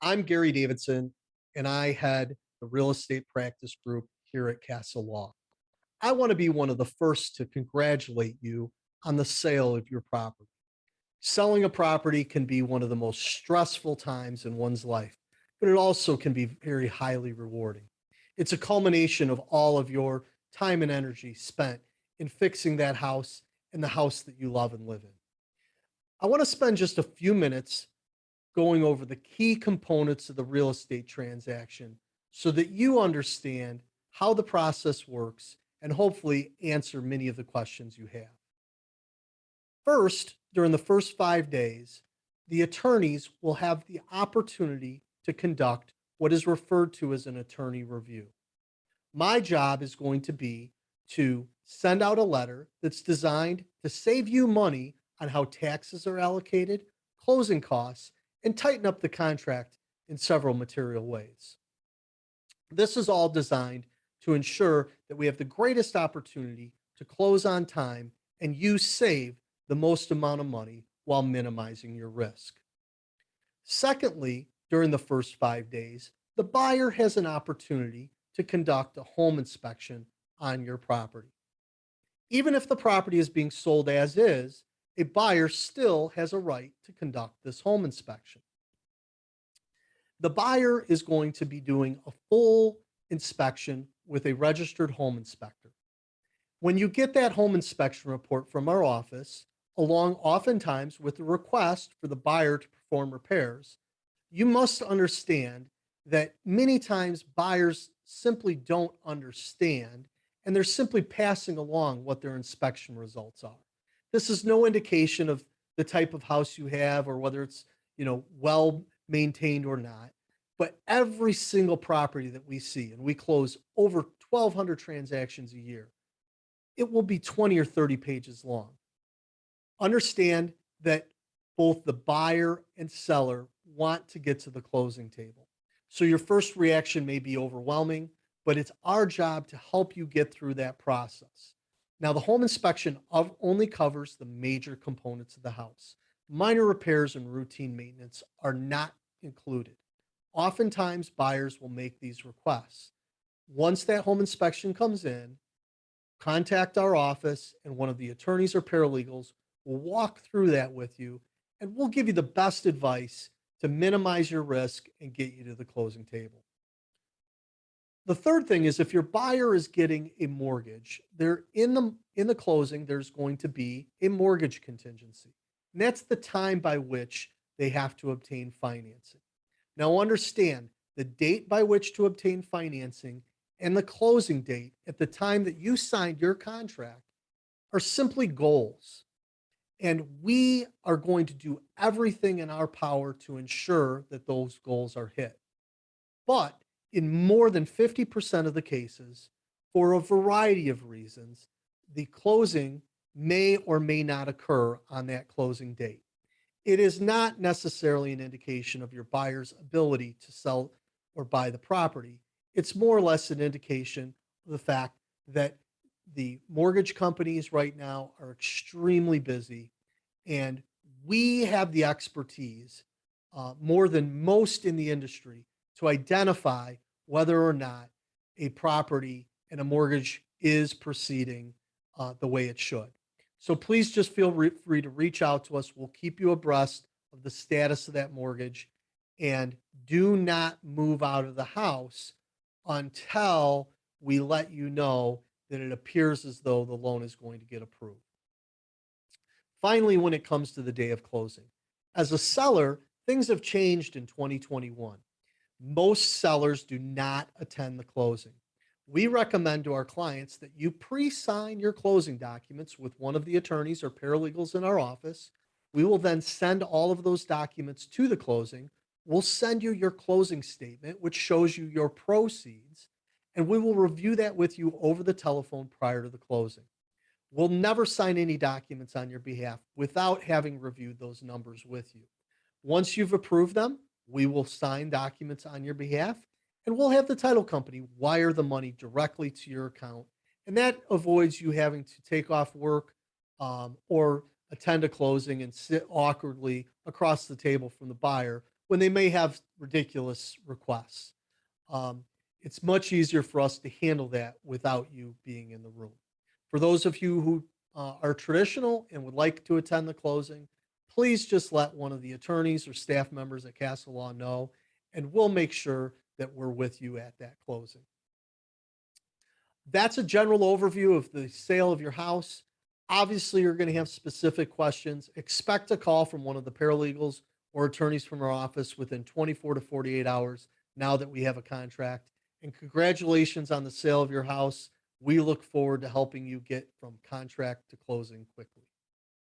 I'm Gary Davidson, and I head the real estate practice group here at Castle Law. I want to be one of the first to congratulate you on the sale of your property. Selling a property can be one of the most stressful times in one's life, but it also can be very highly rewarding. It's a culmination of all of your time and energy spent in fixing that house and the house that you love and live in. I want to spend just a few minutes going over the key components of the real estate transaction so that you understand how the process works and hopefully answer many of the questions you have. First, during the first 5 days, the attorneys will have the opportunity to conduct what is referred to as an attorney review. My job is going to be to send out a letter that's designed to save you money on how taxes are allocated, closing costs, and tighten up the contract in several material ways. This is all designed to ensure that we have the greatest opportunity to close on time and you save the most amount of money while minimizing your risk. Secondly, during the first 5 days, the buyer has an opportunity to conduct a home inspection on your property. Even if the property is being sold as is, a buyer still has a right to conduct this home inspection. The buyer is going to be doing a full inspection with a registered home inspector. When you get that home inspection report from our office, along oftentimes with a request for the buyer to perform repairs, you must understand that many times buyers simply don't understand and they're simply passing along what their inspection results are. This is no indication of the type of house you have or whether it's, well maintained or not. But every single property that we see, and we close over 1,200 transactions a year, it will be 20 or 30 pages long. Understand that both the buyer and seller want to get to the closing table. So your first reaction may be overwhelming, but it's our job to help you get through that process. Now, the home inspection only covers the major components of the house. Minor repairs and routine maintenance are not included. Oftentimes, buyers will make these requests. Once that home inspection comes in, contact our office and one of the attorneys or paralegals will walk through that with you and we'll give you the best advice to minimize your risk and get you to the closing table. The third thing is if your buyer is getting a mortgage, there in the closing there's going to be a mortgage contingency. And that's the time by which they have to obtain financing. Now understand the date by which to obtain financing and the closing date at the time that you signed your contract are simply goals. And we are going to do everything in our power to ensure that those goals are hit. But in more than 50% of the cases, for a variety of reasons, the closing may or may not occur on that closing date. It is not necessarily an indication of your buyer's ability to sell or buy the property. It's more or less an indication of the fact that the mortgage companies right now are extremely busy and we have the expertise more than most in the industry to identify whether or not a property and a mortgage is proceeding the way it should. So please just feel free to reach out to us. We'll keep you abreast of the status of that mortgage and do not move out of the house until we let you know that it appears as though the loan is going to get approved. Finally, when it comes to the day of closing, as a seller, things have changed in 2021. Most sellers do not attend the closing. We recommend to our clients that you pre sign your closing documents with one of the attorneys or paralegals in our office. We will then send all of those documents to the closing. We'll send you your closing statement, which shows you your proceeds, and we will review that with you over the telephone prior to the closing. We'll never sign any documents on your behalf without having reviewed those numbers with you. Once you've approved them, we will sign documents on your behalf and we'll have the title company wire the money directly to your account. And that avoids you having to take off work or attend a closing and sit awkwardly across the table from the buyer when they may have ridiculous requests. Um, it's much easier for us to handle that without you being in the room. For those of you who are traditional and would like to attend the closing, please just let one of the attorneys or staff members at Castle Law know, and we'll make sure that we're with you at that closing. That's a general overview of the sale of your house. Obviously, you're going to have specific questions. Expect a call from one of the paralegals or attorneys from our office within 24 to 48 hours now that we have a contract. And congratulations on the sale of your house. We look forward to helping you get from contract to closing quickly.